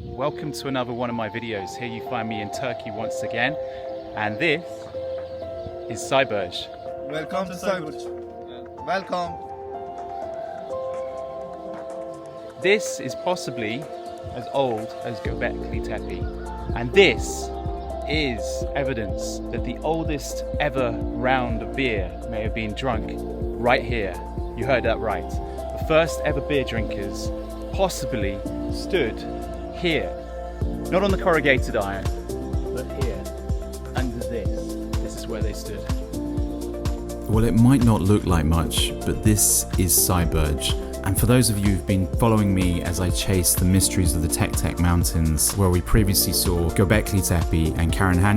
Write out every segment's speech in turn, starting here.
Welcome to another one of my videos. Here you find me in Turkey once again, and this is Sayburç. Welcome to Sayburç. Welcome. This is possibly as old as GöbekliTepe, and this is evidence that the oldest ever round of beer may have been drunk right here. You heard that right. The first ever beer drinkers possibly stood here, not on the corrugated iron, but here, under this. This is where they stood. Well, it might not look like much, but this is Sayburç. And for those of you who've been following me as I chase the mysteries of the Tek Mountains, where we previously saw GöbekliTepe and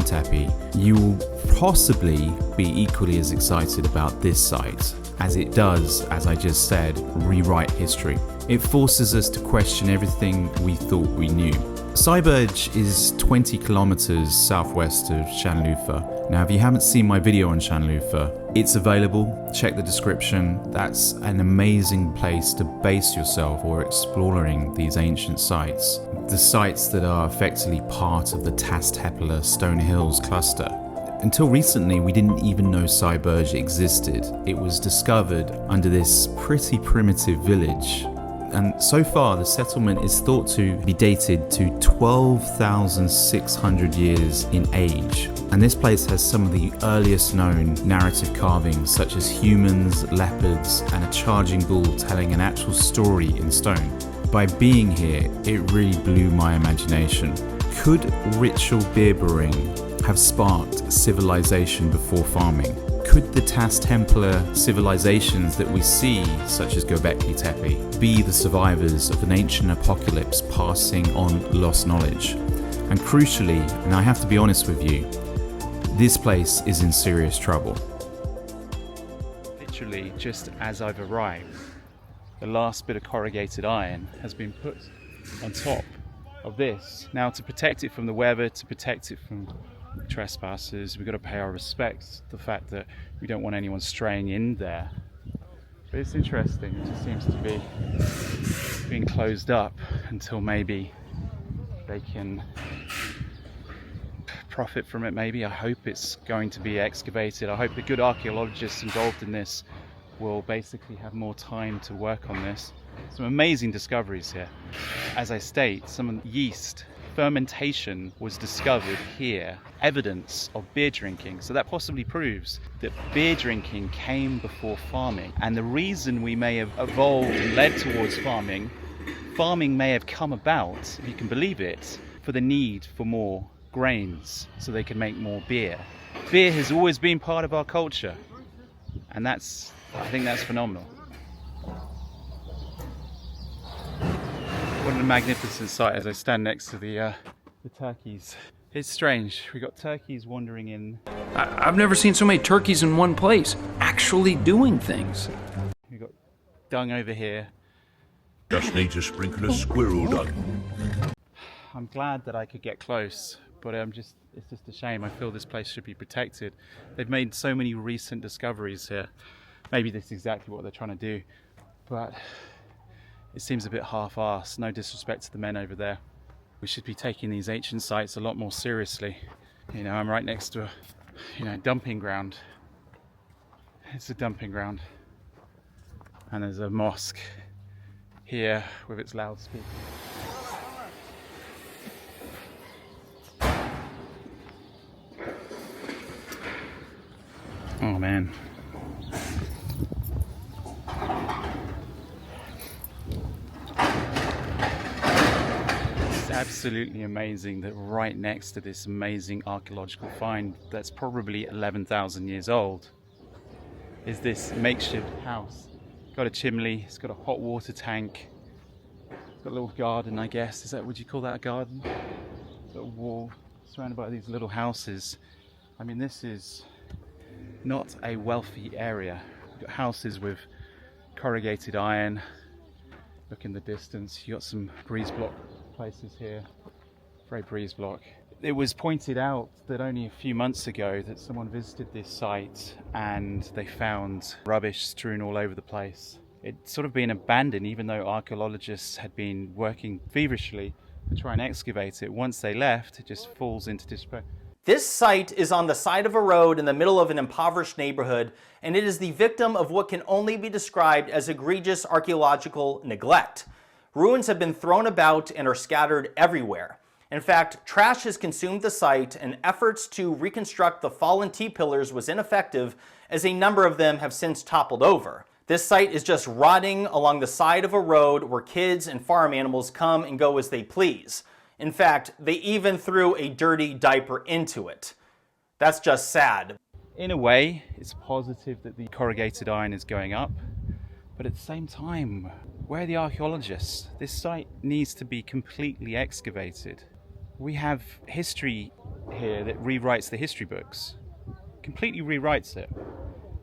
Tepe, you will possibly be equally as excited about this site, as it does, as I just said, rewrite history. It forces us to question everything we thought we knew. Sayburç is 20 kilometers southwest of Şanlıurfa. Now, if you haven't seen my video on Şanlıurfa, it's available. Check the description. That's an amazing place to base yourself or exploring these ancient sites. The sites that are effectively part of the Taş Tepeler Stone Hills cluster. Until recently, we didn't even know Sayburç existed. It was discovered under this pretty primitive village. And so far, the settlement is thought to be dated to 12,600 years in age. And this place has some of the earliest known narrative carvings, such as humans, leopards, and a charging bull telling an actual story in stone. By being here, it really blew my imagination. Could ritual beer brewing have sparked civilization before farming? Could the Taş Tepeler civilizations that we see, such as GöbekliTepe, be the survivors of an ancient apocalypse passing on lost knowledge? And crucially, and I have to be honest with you, this place is in serious trouble. Literally, just as I've arrived, the last bit of corrugated iron has been put on top of this. Now, to protect it from the weather, to protect it from trespassers, we've got to pay our respects to the fact that we don't want anyone straying in there. But it's interesting, it just seems to be being closed up until maybe they can profit from it. Maybe I hope it's going to be excavated. I hope the good archaeologists involved in this will basically have more time to work on this. Some amazing discoveries here. As I state, some yeast fermentation was discovered here, evidence of beer drinking. So that possibly proves that beer drinking came before farming. And the reason we may have evolved and led towards farming may have come about, if you can believe it, for the need for more grains so they can make more beer. Beer has always been part of our culture, and I think that's phenomenal. What a magnificent sight as I stand next to the turkeys. It's strange, we got turkeys wandering in. I've never seen so many turkeys in one place, actually doing things. We got dung over here. Just need to sprinkle a squirrel dung. I'm glad that I could get close, but it's just a shame. I feel this place should be protected. They've made so many recent discoveries here. Maybe this is exactly what they're trying to do, but it seems a bit half-assed. No disrespect to the men over there. We should be taking these ancient sites a lot more seriously. You know, I'm right next to a dumping ground. It's a dumping ground. And there's a mosque here with its loudspeaker. Oh man. Absolutely amazing that right next to this amazing archaeological find that's probably 11,000 years old is this makeshift house. It's got a chimney, it's got a hot water tank, it's got a little garden, I guess. Would you call that a garden? It's got a wall surrounded by these little houses. I mean, this is not a wealthy area. We've got houses with corrugated iron. Look in the distance, you got some breeze block places here, very breeze block. It was pointed out that only a few months ago that someone visited this site and they found rubbish strewn all over the place. It's sort of been abandoned, even though archaeologists had been working feverishly to try and excavate it. Once they left, it just falls into despair. This site is on the side of a road in the middle of an impoverished neighborhood, and it is the victim of what can only be described as egregious archaeological neglect. Ruins have been thrown about and are scattered everywhere. In fact, trash has consumed the site, and efforts to reconstruct the fallen T-pillars was ineffective, as a number of them have since toppled over. This site is just rotting along the side of a road where kids and farm animals come and go as they please. In fact, they even threw a dirty diaper into it. That's just sad. In a way, it's positive that the corrugated iron is going up, but at the same time, where are the archaeologists? This site needs to be completely excavated. We have history here that rewrites the history books, completely rewrites it.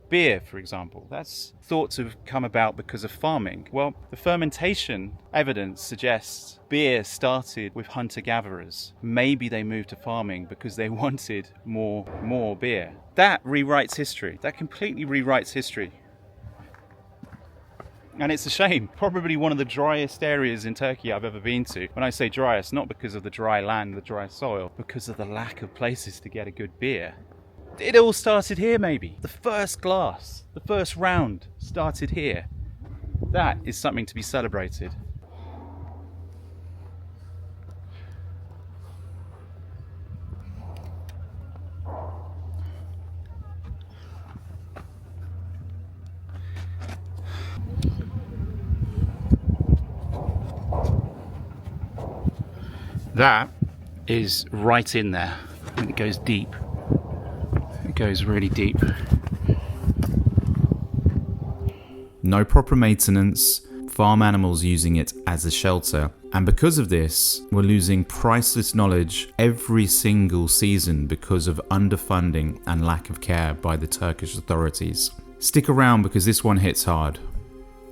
Beer, for example, that's thought to have come about because of farming. Well, the fermentation evidence suggests beer started with hunter-gatherers. Maybe they moved to farming because they wanted more beer. That rewrites history. That completely rewrites history. And it's a shame. Probably one of the driest areas in Turkey I've ever been to. When I say driest, not because of the dry land, the dry soil, because of the lack of places to get a good beer. It all started here, maybe. The first glass, the first round started here. That is something to be celebrated. That is right in there, and it goes deep. It goes really deep. No proper maintenance, farm animals using it as a shelter, and because of this, we're losing priceless knowledge every single season because of underfunding and lack of care by the Turkish authorities. Stick around because this one hits hard.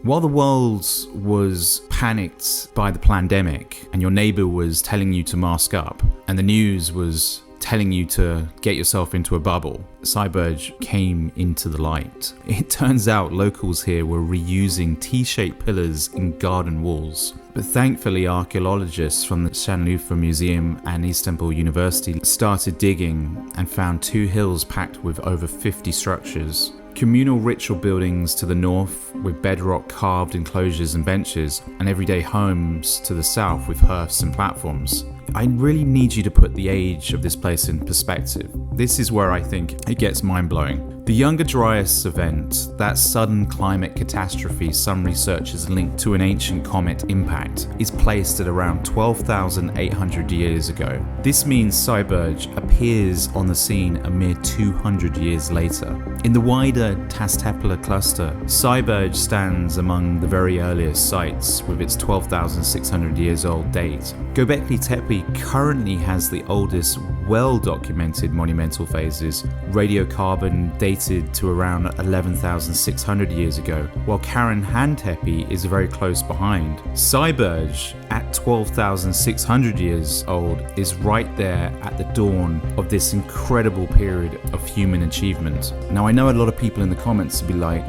While the world was panicked by the pandemic and your neighbor was telling you to mask up and the news was telling you to get yourself into a bubble, Sayburç came into the light. It turns out locals here were reusing T-shaped pillars in garden walls. But thankfully, archaeologists from the Şanlıurfa Museum and Istanbul University started digging and found 2 hills packed with over 50 structures. Communal ritual buildings to the north with bedrock carved enclosures and benches, and everyday homes to the south with hearths and platforms. I really need you to put the age of this place in perspective. This is where I think it gets mind-blowing. The Younger Dryas event, that sudden climate catastrophe some researchers linked to an ancient comet impact, is placed at around 12,800 years ago. This means Sayburç appears on the scene a mere 200 years later. In the wider Taş Tepeler cluster, Sayburç stands among the very earliest sites with its 12,600 years old date. GöbekliTepe currently has the oldest well-documented monumental phases, radiocarbon dated to around 11,600 years ago, while Karahan Tepe is very close behind. Sayburç, at 12,600 years old, is right there at the dawn of this incredible period of human achievement. Now, I know a lot of people in the comments will be like,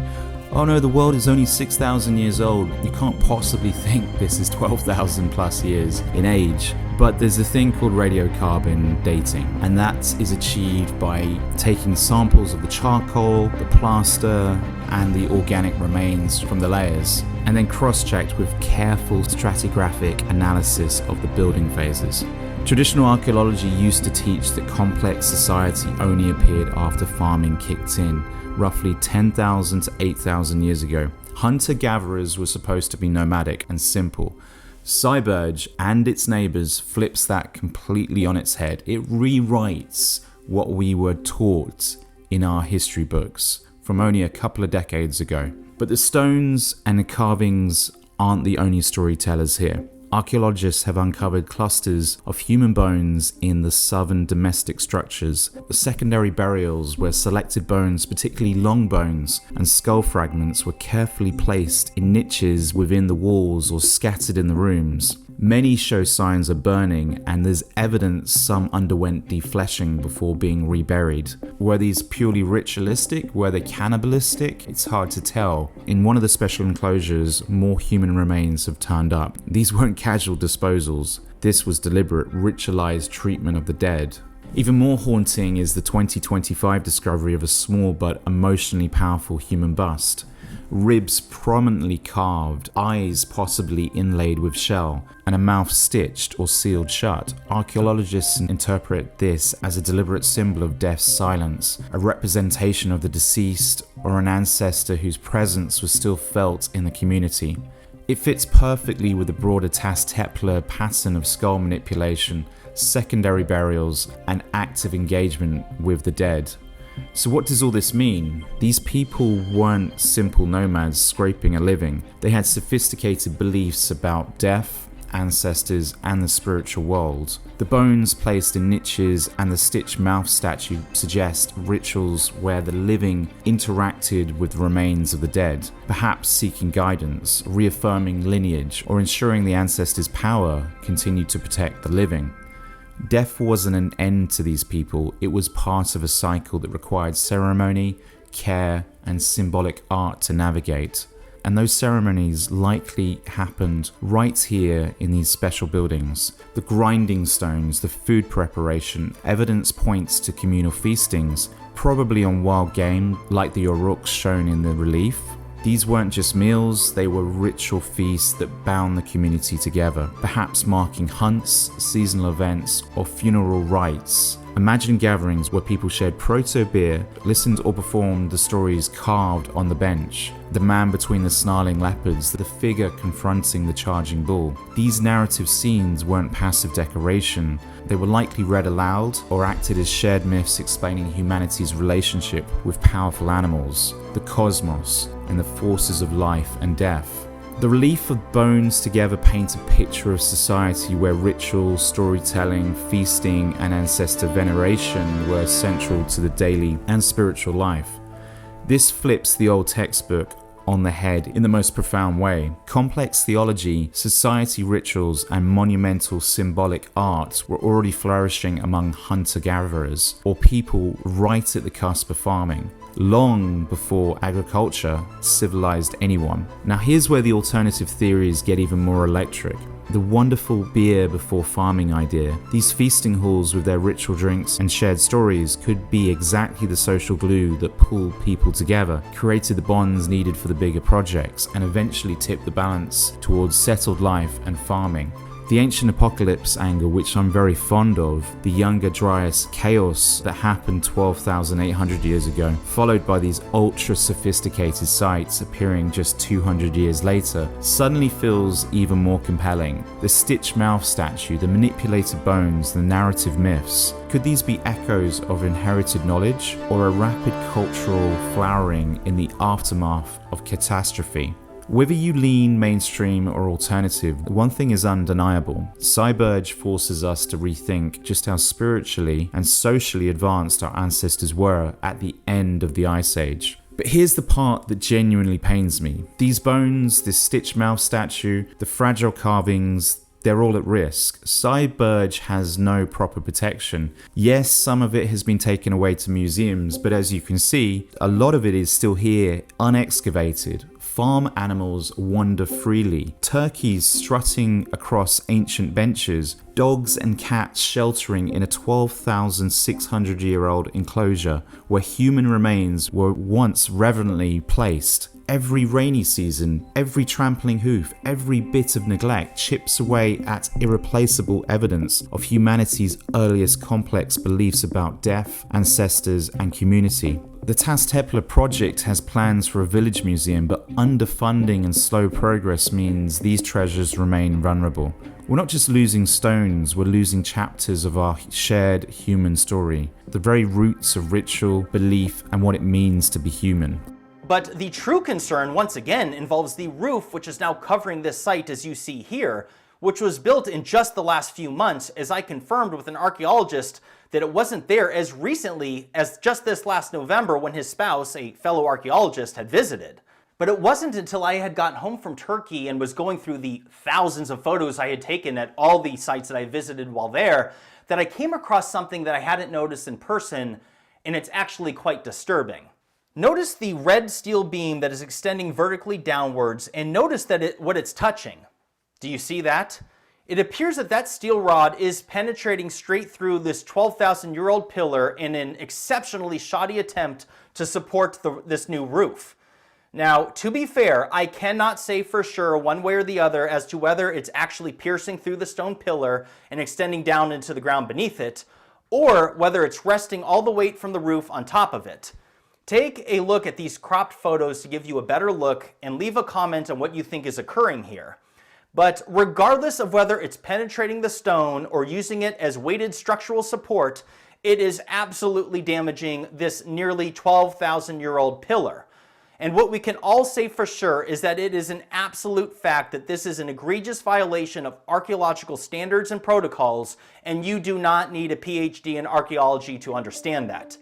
oh no, the world is only 6,000 years old. You can't possibly think this is 12,000 plus years in age. But there's a thing called radiocarbon dating, and that is achieved by taking samples of the charcoal, the plaster, and the organic remains from the layers, and then cross-checked with careful stratigraphic analysis of the building phases. Traditional archaeology used to teach that complex society only appeared after farming kicked in, roughly 10,000 to 8,000 years ago. Hunter-gatherers were supposed to be nomadic and simple. Sayburç and its neighbours flips that completely on its head. It rewrites what we were taught in our history books from only a couple of decades ago. But the stones and the carvings aren't the only storytellers here. Archaeologists have uncovered clusters of human bones in the southern domestic structures, secondary burials where selected bones, particularly long bones and skull fragments, were carefully placed in niches within the walls or scattered in the rooms. Many show signs of burning, and there's evidence some underwent defleshing before being reburied. Were these purely ritualistic? Were they cannibalistic? It's hard to tell. In one of the special enclosures, more human remains have turned up. These weren't casual disposals. This was deliberate, ritualized treatment of the dead. Even more haunting is the 2025 discovery of a small but emotionally powerful human bust. Ribs prominently carved, eyes possibly inlaid with shell, and a mouth stitched or sealed shut. Archaeologists interpret this as a deliberate symbol of death's silence, a representation of the deceased or an ancestor whose presence was still felt in the community. It fits perfectly with the broader Taş Tepeler pattern of skull manipulation, secondary burials, and active engagement with the dead. So what does all this mean? These people weren't simple nomads scraping a living. They had sophisticated beliefs about death, ancestors, and the spiritual world. The bones placed in niches and the stitched mouth statue suggest rituals where the living interacted with the remains of the dead, perhaps seeking guidance, reaffirming lineage, or ensuring the ancestors' power continued to protect the living. Death wasn't an end to these people, it was part of a cycle that required ceremony, care, and symbolic art to navigate. And those ceremonies likely happened right here in these special buildings. The grinding stones, the food preparation, evidence points to communal feastings, probably on wild game like the aurochs shown in the relief. These weren't just meals, they were ritual feasts that bound the community together, perhaps marking hunts, seasonal events, or funeral rites. Imagine gatherings where people shared proto-beer, listened or performed the stories carved on the bench. The man between the snarling leopards, the figure confronting the charging bull. These narrative scenes weren't passive decoration. They were likely read aloud or acted as shared myths explaining humanity's relationship with powerful animals, the cosmos, and the forces of life and death. The relief of bones together paints a picture of society where ritual, storytelling, feasting, and ancestor veneration were central to the daily and spiritual life. This flips the old textbook on the head in the most profound way. Complex theology, society rituals, and monumental symbolic art were already flourishing among hunter-gatherers, or people right at the cusp of farming, long before agriculture civilized anyone. Now here's where the alternative theories get even more electric. The wonderful beer before farming idea. These feasting halls with their ritual drinks and shared stories could be exactly the social glue that pulled people together, created the bonds needed for the bigger projects, and eventually tipped the balance towards settled life and farming. The ancient apocalypse angle, which I'm very fond of, the younger Dryas chaos that happened 12,800 years ago, followed by these ultra-sophisticated sites appearing just 200 years later, suddenly feels even more compelling. The stitched mouth statue, the manipulated bones, the narrative myths. Could these be echoes of inherited knowledge, or a rapid cultural flowering in the aftermath of catastrophe? Whether you lean mainstream or alternative, one thing is undeniable. Sayburç forces us to rethink just how spiritually and socially advanced our ancestors were at the end of the Ice Age. But here's the part that genuinely pains me. These bones, this stitched mouth statue, the fragile carvings, they're all at risk. Sayburç has no proper protection. Yes, some of it has been taken away to museums, but as you can see, a lot of it is still here, unexcavated. Farm animals wander freely, turkeys strutting across ancient benches, dogs and cats sheltering in a 12,600-year-old enclosure where human remains were once reverently placed. Every rainy season, every trampling hoof, every bit of neglect chips away at irreplaceable evidence of humanity's earliest complex beliefs about death, ancestors, and community. The Taş Tepeler project has plans for a village museum, but underfunding and slow progress means these treasures remain vulnerable. We're not just losing stones, we're losing chapters of our shared human story, the very roots of ritual, belief, and what it means to be human. But the true concern, once again, involves the roof, which is now covering this site as you see here, which was built in just the last few months, as I confirmed with an archaeologist that it wasn't there as recently as just this last November when his spouse, a fellow archaeologist, had visited. But it wasn't until I had gotten home from Turkey and was going through the thousands of photos I had taken at all the sites that I visited while there that I came across something that I hadn't noticed in person, and it's actually quite disturbing. Notice the red steel beam that is extending vertically downwards, and notice that what it's touching. Do you see that? It appears that that steel rod is penetrating straight through this 12,000-year-old pillar in an exceptionally shoddy attempt to support this new roof. Now, to be fair, I cannot say for sure one way or the other as to whether it's actually piercing through the stone pillar and extending down into the ground beneath it, or whether it's resting all the weight from the roof on top of it. Take a look at these cropped photos to give you a better look and leave a comment on what you think is occurring here. But regardless of whether it's penetrating the stone or using it as weighted structural support, it is absolutely damaging this nearly 12,000-year-old pillar. And what we can all say for sure is that it is an absolute fact that this is an egregious violation of archaeological standards and protocols, and you do not need a PhD in archaeology to understand that.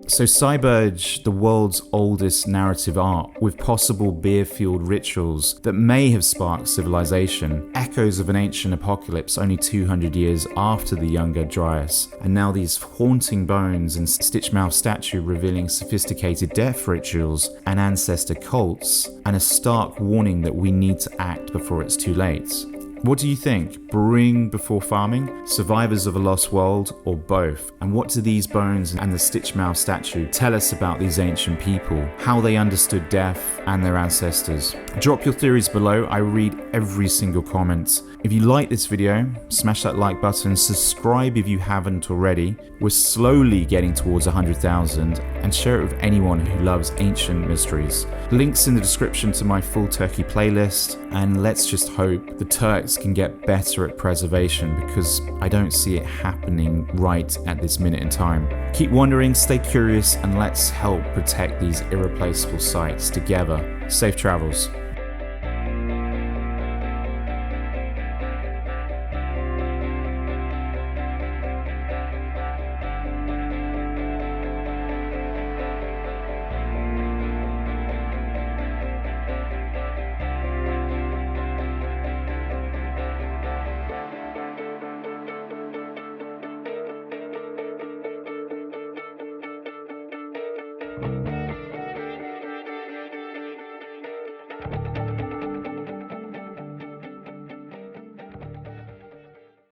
So Sayburç, the world's oldest narrative art, with possible beer-fueled rituals that may have sparked civilization, echoes of an ancient apocalypse only 200 years after the younger Dryas, and now these haunting bones and stitch-mouth statue revealing sophisticated death rituals and ancestor cults, and a stark warning that we need to act before it's too late. What do you think? Brewing before farming? Survivors of a lost world? Or both? And what do these bones and the stitch-mouth statue tell us about these ancient people? How they understood death and their ancestors? Drop your theories below. I read every single comment. If you like this video, smash that like button, subscribe if you haven't already. We're slowly getting towards 100,000, and share it with anyone who loves ancient mysteries. Links in the description to my full Turkey playlist, and let's just hope the Turks can get better at preservation, because I don't see it happening right at this minute in time. Keep wondering, stay curious, and let's help protect these irreplaceable sites together. Safe travels.